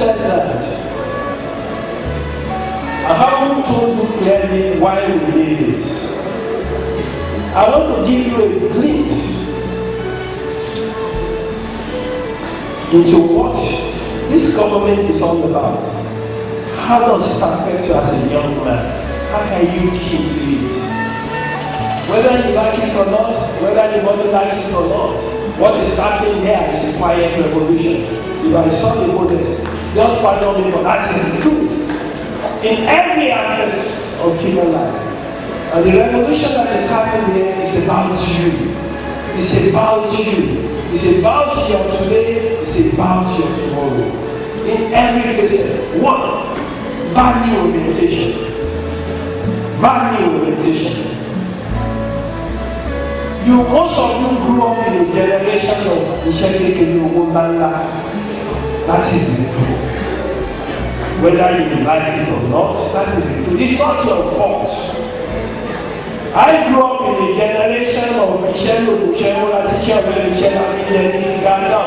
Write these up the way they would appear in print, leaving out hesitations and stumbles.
said that, I haven't told you clearly why we did this. I want to give you a glimpse into what this government is all about. How does it affect you as a young man? How can you keep to it? Whether you like it or not, whether anybody likes it or not, what is happening here is a quiet revolution. If I saw the protest, just pardon me, but that is the truth. In every aspect of human life. And the revolution that is happening here is about you. It's about you. It's about your today. It's about your tomorrow. In every facet. One, value orientation. Value orientation. Most of you grew up in a generation of Ishekekele Ogundala. That is the truth. Whether you like it or not, that is the truth. It's not your fault. I grew up in a generation of Ishelo, Ishelo, Ghana,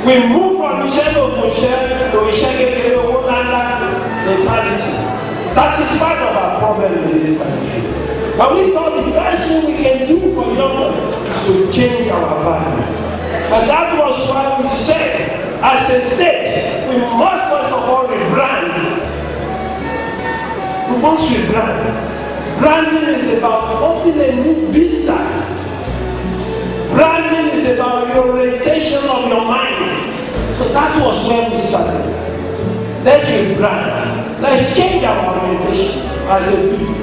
we move from Michelle to Ishekekele mentality. That is part of our problem in this country. But we thought the first thing we can do for young people is to change our value. And that was why we said, as a state, we must first of all rebrand. We must rebrand. Branding is about opening a new vista. Branding is about the orientation of your mind. So that was where we started. Let's rebrand. Let's change our orientation as a people.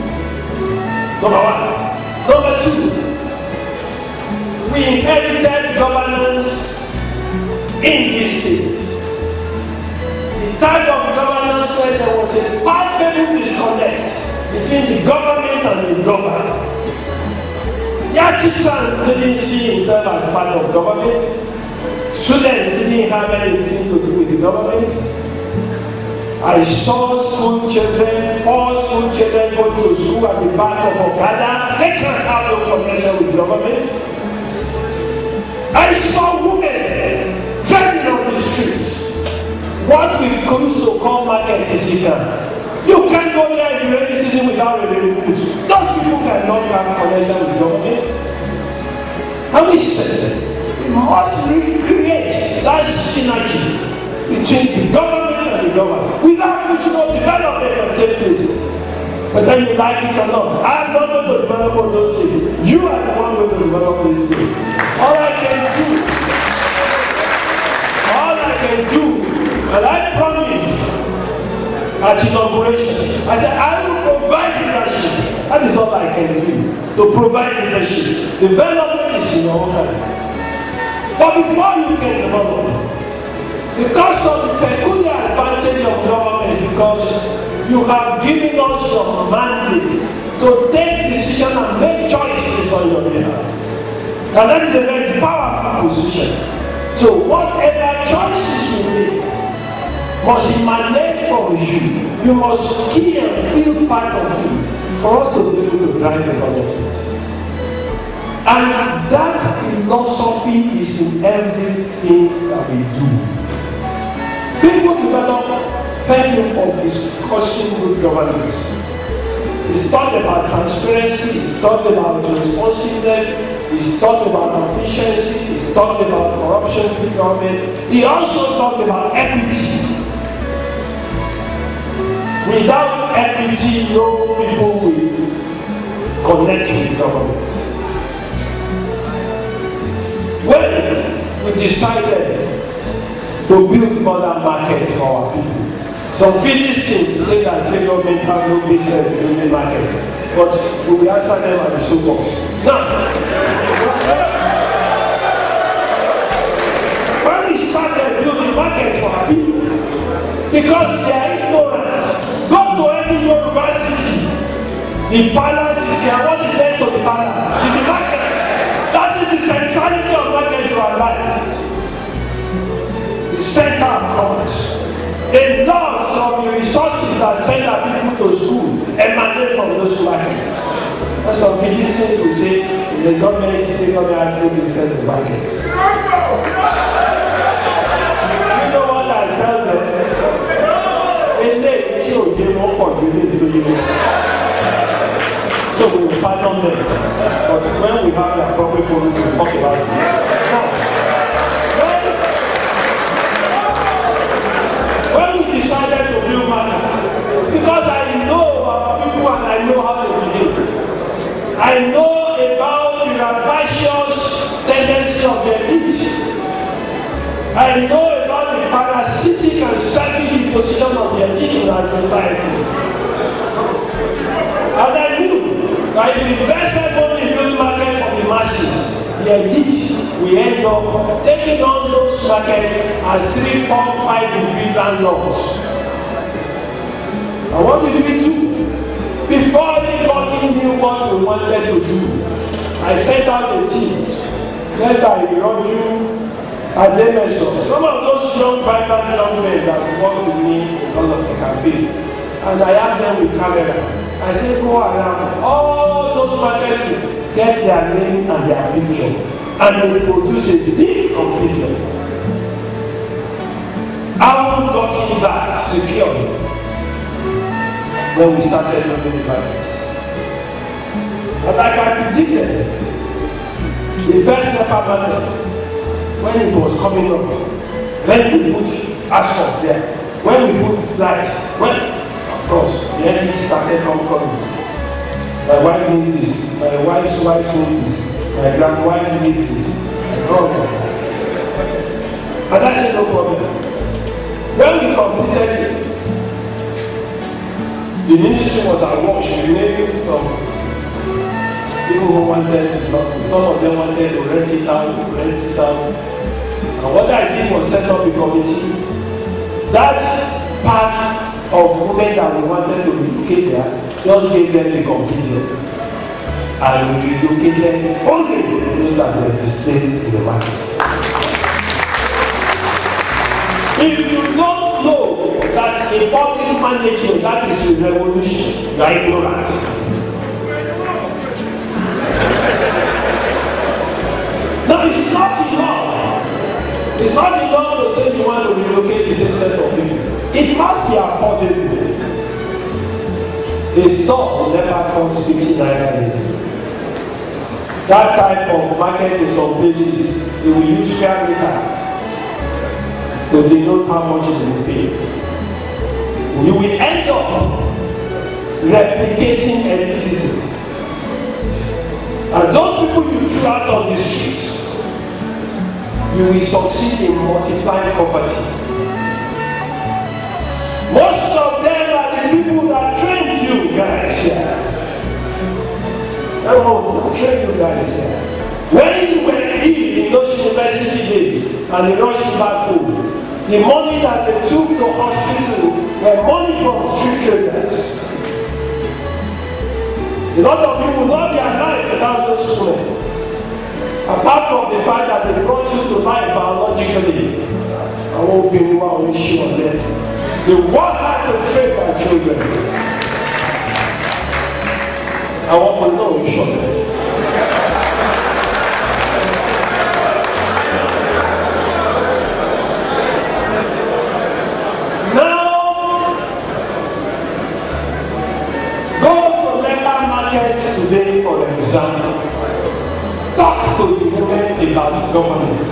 Number one. Number two, we inherited governance in this state. The type of governance where there was a palpable disconnect between the government and the governed. Yatisan didn't see himself as part of government. Students didn't have anything to do with the government. I saw school children, 4 school children go to school at the back of Okada. They can't have no connection with government. I saw women driving on the streets. What we used to call market is illegal. You can't go there in the rainy season without a rain boot. Those people cannot have connection with government. And we said, we must recreate that synergy between the government and the government. Without which no development can take place. Whether you like it or not, I'm not going to develop Ondo State. You are the one going to develop this state. All I can do, and I promise at inauguration, I said, I will provide leadership. That is all I can do, to provide leadership. Development is in your own hand. But before you can develop, because of the peculiar advantage of government, because you have given us your mandate to take decisions and make choices on your behalf. And that is a very powerful position. So whatever choices you make must emanate from you. You must key and feel part of it for us to be able to drive development. And that philosophy is in everything that we do. People develop, thank you for discussing good governance. It's talked about transparency, it's talked about responsiveness, it's talked about efficiency, it's talked about corruption-free government. He also talked about equity. Without equity, no people will connect with government. When we decided to build modern markets for our people. Some Philistines say that the government have no business building markets, but we will answer them at the so-called. Now, when we started building markets for our people, because they are ignorant, go to any university, the palace is here. What is next to the palace? It's the market. That is the centrality of market to our life. The center of commerce. A lot of the resources that send our people to school emanate from those markets. And some Philistines will say, the government is still going to ask them to sell the markets. You know what I tell them? So we will pardon them. But when we have the appropriate forum to talk about it. Now, when we decided to build markets, because I know our people and I know how to behave. I know about the rapacious tendency of their elite. I know about the parasitic and selfish position of their elite in our society. And I knew that if we invested only in building market for the masses, the elite will end up taking on those markets as 3, 4, 5 degree landlords. And what did we do? Before anybody knew what we wanted to do, I sent out a team led by Olusegun Mimiko. Some of those young, vibrant young men that worked with me in all of the campaign. And I have them with camera. I say go around all those markets, get their name and their picture, and they produce a big computer. How we got that secured when we started building the market. And like I predicted, the first step market, when it was coming up, when we put asphalt there, when we put light, when of course, the elite started coming. My wife needs this, my wife's wife needs this, my grandwife needs this. And I said, no problem. When we completed it, the ministry was awash with names of people who wanted something. Some of them wanted to rent it out, And what I did was set up a committee. That part of women that we wanted to relocate there, just gave them the computer. And we relocated only those that were displaced in the market. If you don't know that in public management, that is a revolution, you are ignorant. No, it's not enough. It's not enough to say you want to relocate the same set of people. It must be affordable. A store will never cost 50 naira. That type of market in some places, they will use square meter, but they know how much they will pay. You will end up replicating elitism. And those people you threw out on the streets, you will succeed in multiplying poverty. Most of them are the people that trained you guys here. I want to train you guys here. When you were in those university days and they rushed you back home, the money that they took to hospital were money from street traders. A lot of you will not be alive without those men. Apart from the fact that they brought you to life biologically, I won't be able to issue on them. They want how to train my children. I want to know each other. Now, go to local markets today, for example. Talk to the women about government.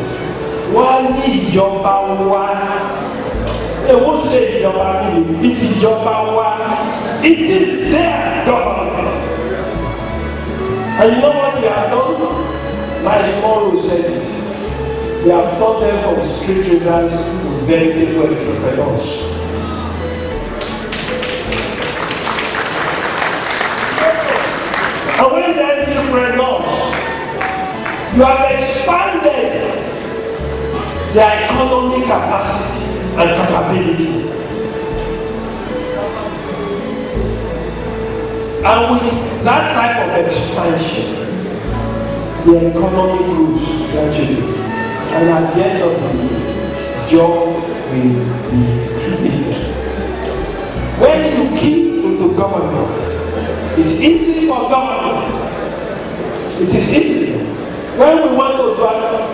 One need your power. They won't say ìjọba níbi, it's ìjọba wa. It is their government. And you know what we have done? My small said this. We have taught them from street traders to veritable entrepreneurs. And when they are entrepreneurs, you have expanded their economic capacity and capability. And with that type of expansion, the economy grows gradually. And at the end of the day, job will be created. When you key into government, it's easy for government. It is easy. When we want to do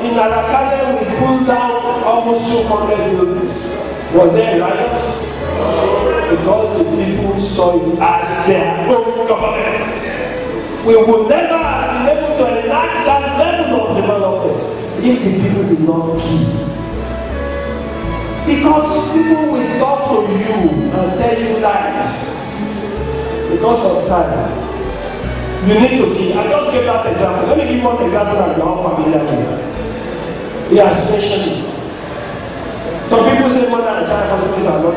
in Akure, we pulled down almost 200 buildings. Was there a riot? Because the people saw it as their own government. We would never have been able to enact that level of development if the people did not keep. Because people will talk to you and tell you lies. Because of time, you need to keep. I just gave that example. Let me give one example that you are all familiar with. He has mentioned it. Some people say mother and child hospitals are not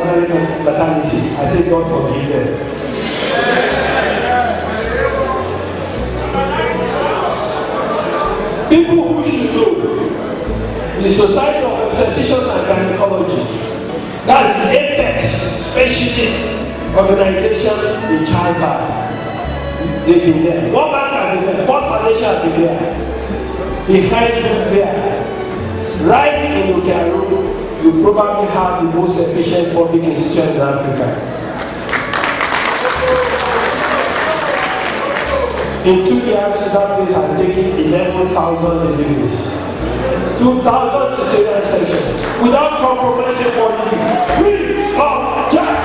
maternity. I say God forgive them. People who should know the Society of Obstetricians and Gynecology, that's the apex specialist organization in childbirth. They've been there. One bank has been there. Fourth Foundation has been there. Behind you there, right in Okaro, you probably have the most efficient public institution in Africa. In 2 years, that place has taken 11,000 deliveries, 2,000 cesarean sections, without compromising quality, free of charge.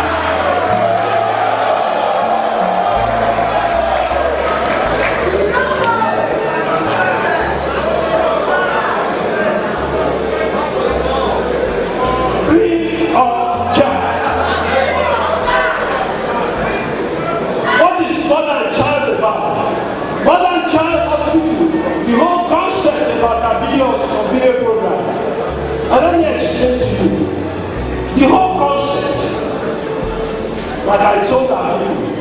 And let me explain to you the whole concept. Like I told our people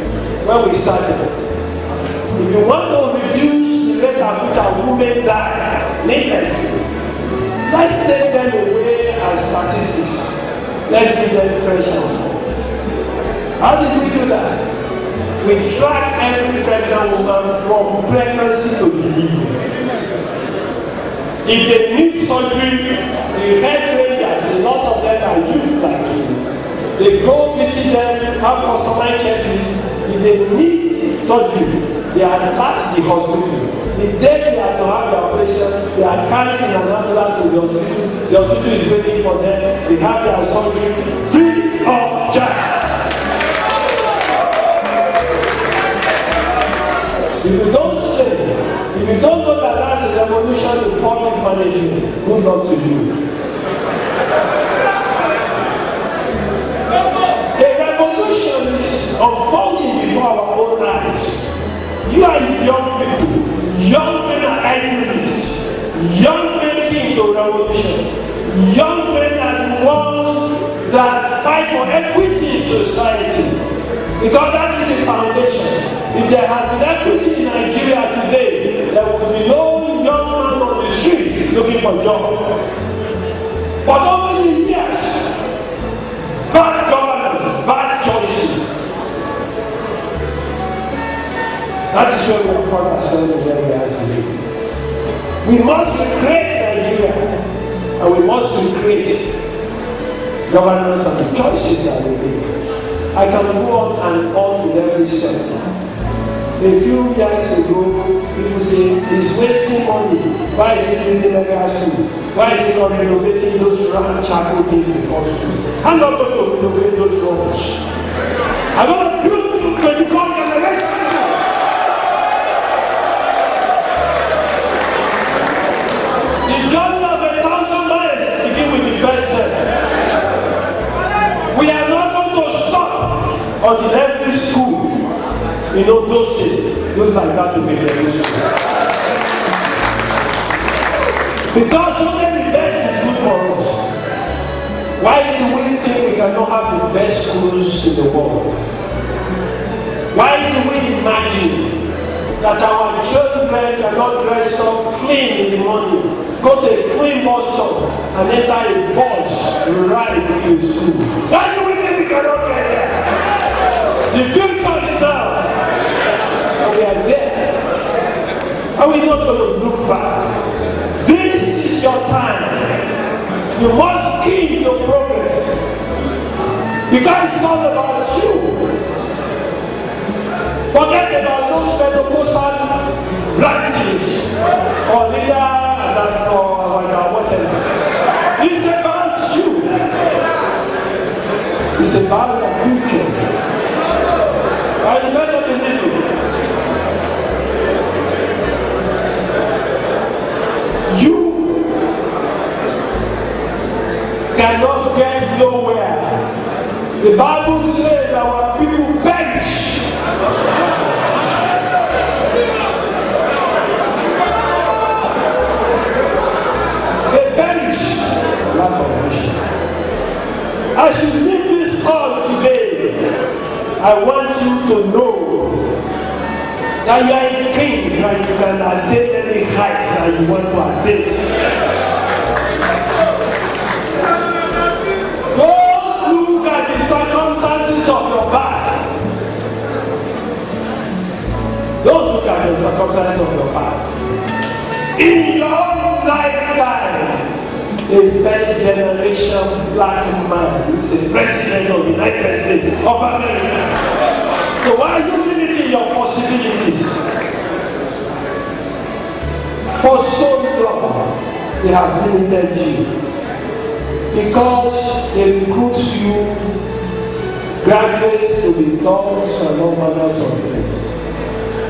when we started, if you want to reduce the rate at which our women die needlessly, let's take them away as statistics. Let's give them fresh help. How did we do that? We track every pregnant woman from pregnancy to delivery. If they need surgery, the health rangers, a lot of them are youth like you. They go visit them, have customized checklists. If they need surgery, they are at the hospital. The day they are to have the operation, they are carried in an ambulance to the hospital. The hospital is waiting for them. They have their surgery free of charge. If you don't say, if you don't know that that's a revolution to public management, good luck to you. A revolution is unfolding before our own eyes. You are young people. Young men are activists. Young men came to revolution. Young men are the ones that fight for equity in society. Because that is the foundation. If there had been equity in Nigeria today, there would be no young man on the street looking for jobs. But over the years, bad governance, bad choices. That is where we have found ourselves where we are today. We must recreate Nigeria, and we must recreate governance and the choices that we make. I can go on and on with every step. A few years ago, people say, it's wasting money. Why is it building mega school? Why is it not renovating those round chapel things in the hospital? I'm not going to renovate those rubbish. I'm going to build 24 generations. The journey of 1,000 miles begins with the first step. We are not going to stop until every school in Ondo State goes like that to be very school. Because only the best is good for us. Why do we think we cannot have the best schools in the world? Why do we imagine that our children cannot dress up clean in the morning, go to a clean bus stop, and enter a bus ride to school? Why do we think we cannot get there? The future is now. And we are there. And we're not going to look back. This is your time. You must keep your progress. Because it's all about you. Forget about those Pentecostal branches or leader or whatever. It's about you. It's about your future. Are you better than you? You cannot get nowhere. The Bible says our people perish. They perish. As you leave this hall today, I want you to know that you are a king and you can attain any heights that you want to attain. Don't look at the circumstances of your past. Don't look at the circumstances of your past. In your own lifetime, a first generation black man who's the president of the United States of America. So why are you limiting your possibilities? For so long, they have limited you. Because they recruit you, graduates to be thugs and all manners of things.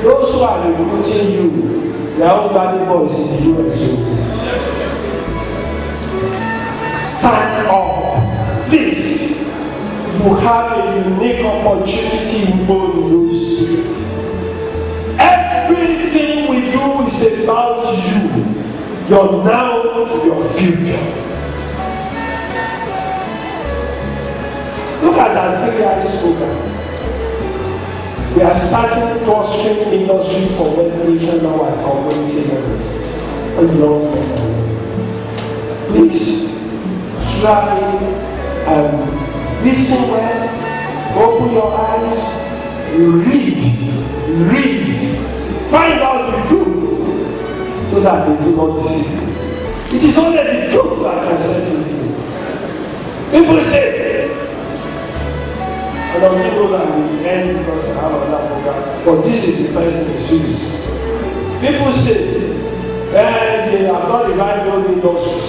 Those who are recruiting you, they are all bad boys in the USA. Stand up. Please. You have a unique opportunity in Ondo State. Everything we do is about you. Your now, your future. Look at that 3 years program. We are starting clustering industry for ventilation now at community level. Please try and listen well, open your eyes, read, find out the truth so that they do not deceive you. It is only the truth that can set you free. People say, I don't know that we end because I have another program, but this is the first in the series. People say, they have not revived those industries.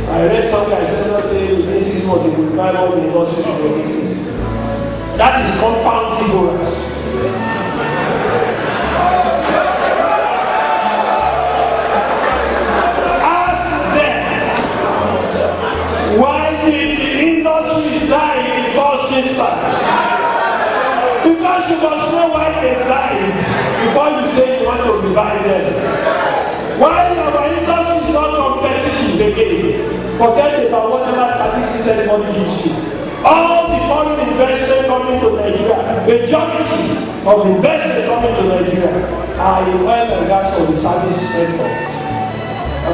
I read some guys say within 6 months they will revive all the industries of the state. That is compound ignorance. Ask them, why did the industry die in the first instance? Because you must know why they died before you say you want to revive them. Why our industry is not competitive again? Forget about whatever statistics anybody gives you. All the foreign investment coming to Nigeria, majority of investment coming to Nigeria are in oil and gas or the service sector.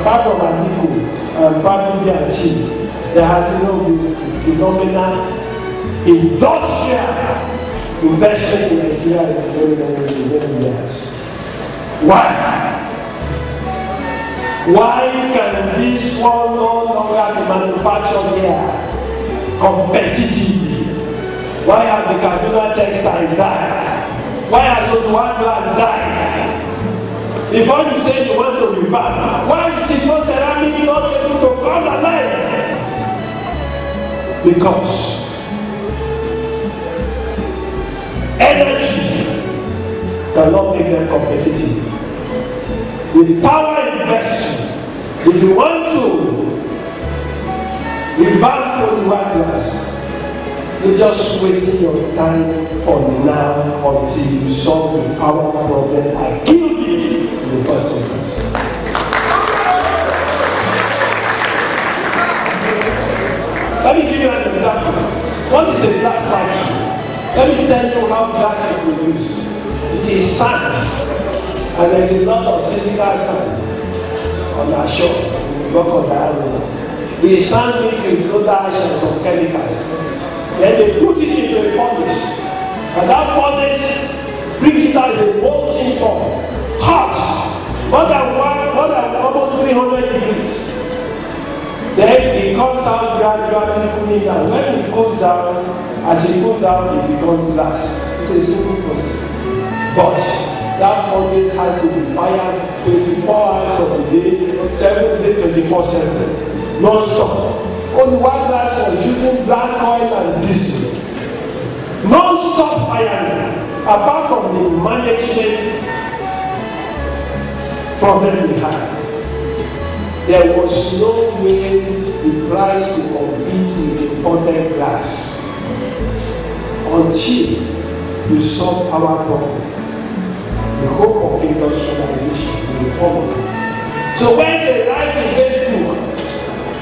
Apart from Akure and probably Achieve, there has been no phenomenal industrial investment in Nigeria in very years. Why? Why can this one no longer be manufactured here competitively? Why have the Kaduna textiles died? Why has those one glass died? Before you say you want to revive, why is Sifo Ceramic not able to come alive? Because energy cannot make them competitive. With power investment, if you want to revamp the glass, you're just wasting your time for now until you solve the power problem and kill it in the first instance. Let me give you an example. What is a glass factory? Let me tell you how glass is produced. It is sand, and there's a lot of physical sand on our shore. We work on that road. The sand mixed with soda ash and some chemicals. Then they put it into a furnace, and that furnace brings it out in a molten form, hot, more than almost 300 degrees. Then it comes out gradually cooling down. When it cools down, as it cools down, it becomes glass. It's a simple process. But that furnace has to be fired 24 hours of the day, 7 days, 24/7, non-stop. Only one glass was using black oil and diesel. Non-stop firing. Apart from the management problem we had, there was no way the price to compete with imported glass until we solve our problem. The hope of industrialization will follow. So when they write in Facebook,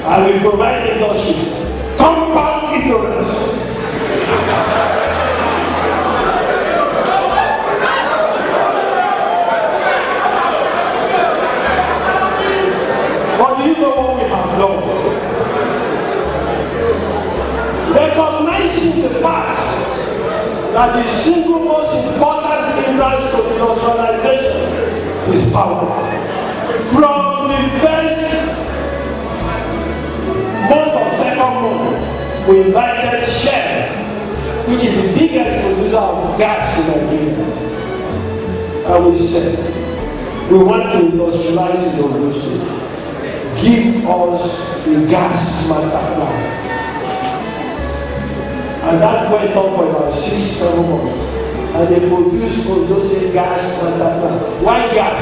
I will provide industries, compound ignorance. But do you know what we have done? Recognizing the fact that the single most important hindrance to industrialization is power. From the first month of second month, we invited Shell, which is the biggest producer of gas in Nigeria, and we said, we want to industrialize in Ondo State. Give us the gas master plan. And that went on for about 6-7 months. And they produced Ondo State gas master plan. Why gas?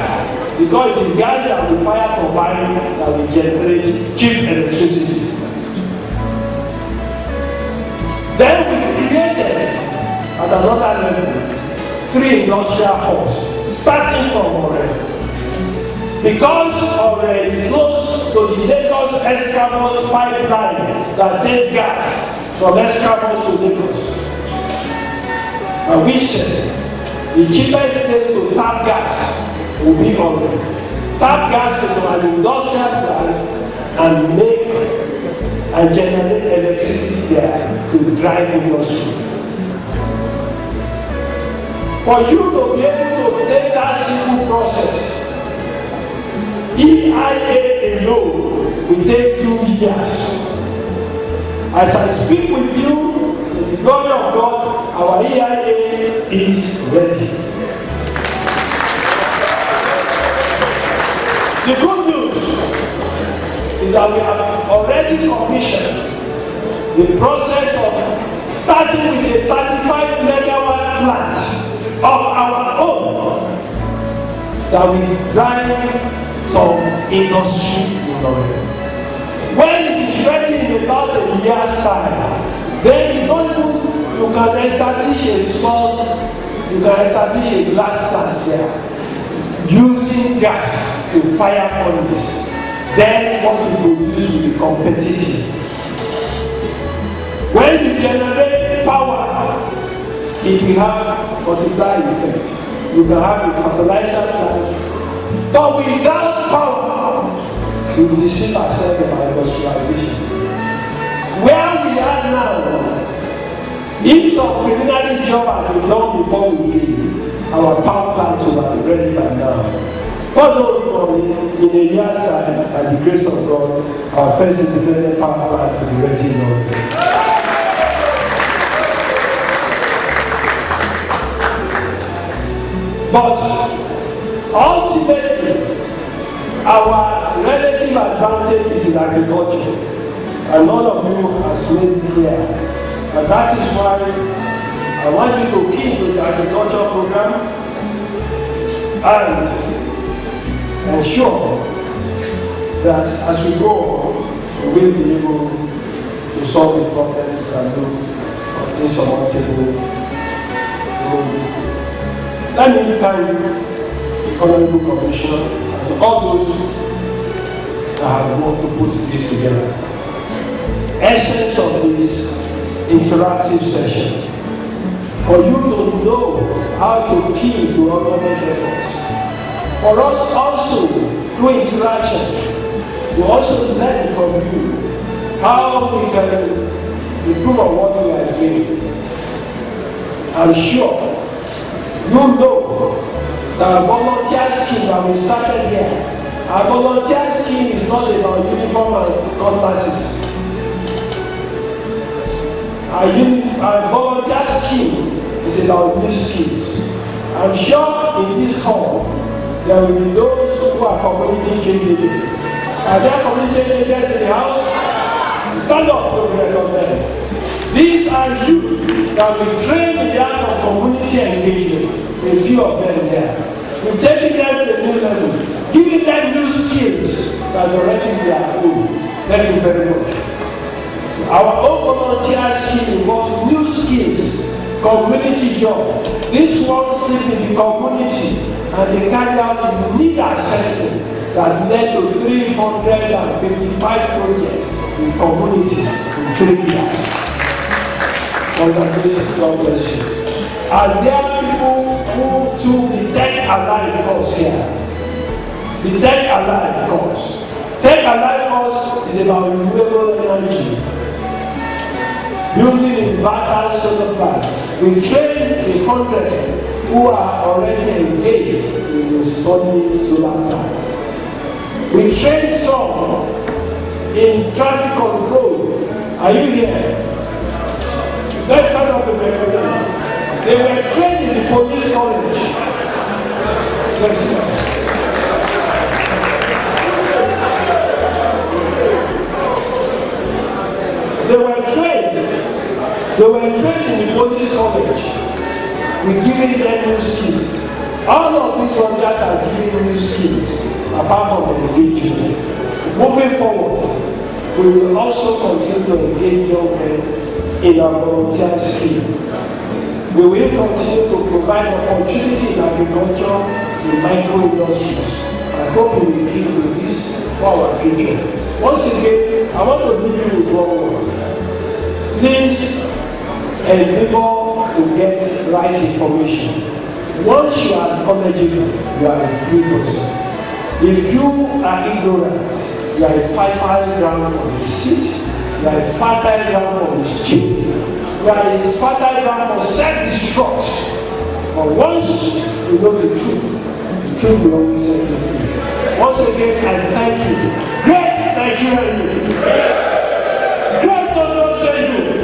Because it is gas that we fire turbine that we generate cheap electricity. Then we created at another level 3 industrial hubs, starting from Akure. Because of the close to the Lagos Escravos pipeline that takes gas from Escravos to Lagos. And we said the cheapest place to tap gas will be Akure. Tap gas into an industrial plant and make and generate electricity there to drive industry. For you to be able to take that simple process, EIA alone will take 2 years. As I speak with you, in the glory of God, our EIA is ready. The good news is that we have already commissioned the process of starting with a 35 megawatt plant of our own that will drive some industry in Oregon. When it is ready in about a year's time, then you can establish a glass plant there using gas to fire furnace. Then what we produce will be competitive. When you generate power, it will have multiplier effect. You can have a fertilizer plant. But without power, we will deceive ourselves about industrialization. Where we are now, if some preliminary job had been done before we came, our power plants would have been ready by now. Although in a year's time, by the grace of God, our first independent power plant will be ready now. But ultimately, our relative advantage is in agriculture, and all of you have made it clear. And that is why I want you to keep with the agriculture program and ensure that as we go, we will be able to solve the problems and do insurmountable. Let me thank the Honorable Commissioner and all those that have worked to put this together. essence of this interactive session. For you to know how to key to government efforts. For us also, through interaction, we also learn from you how we can improve on what we are doing. I'm sure you know that our volunteer scheme that we started here, our volunteer scheme is not about uniform and cutlasses. Our volunteer scheme is about new skills. I'm sure in this hall there will be those who are community change agents. Are there community change agents in the house? Stand up to be recognized. These are youth that we train in the art of community engagement. A few of them there. We're taking them to a new level, giving them new skills that already they are own. Thank you very much. Our own volunteer scheme involves new skills, community job. These ones sleep in the community and they carry out a need assessment that led to 355 projects in community in 3 years. Congratulations, God bless you. Are there people who to the Tech Alive course here? The Tech Alive course. Tech Alive course is about renewable energy. Building inverters, solar plants. We train 100 who are already engaged in installing solar plants. We train some in traffic control. Are you here? Let's start up with them. They were trained in the police college. Yes, sir. They were trained in the police college. We're giving them new skills. All of these projects are giving new skills apart from engagement. Moving forward, we will also continue to engage young men in our volunteer scheme. We will continue to provide opportunities in agriculture, in micro-industries. I hope we will keep doing this for our future. Once again, I want to leave you with one word. Please endeavor to get right information. Once you are knowledgeable, you are a free person. If you are ignorant, you are a fertile ground for deceit, you are a fertile ground for mischief, you are a fertile ground for self-destruct. But once you know the truth will always set you free. Once again, I thank you. Great Nigerian youth. Great Ondo State youth.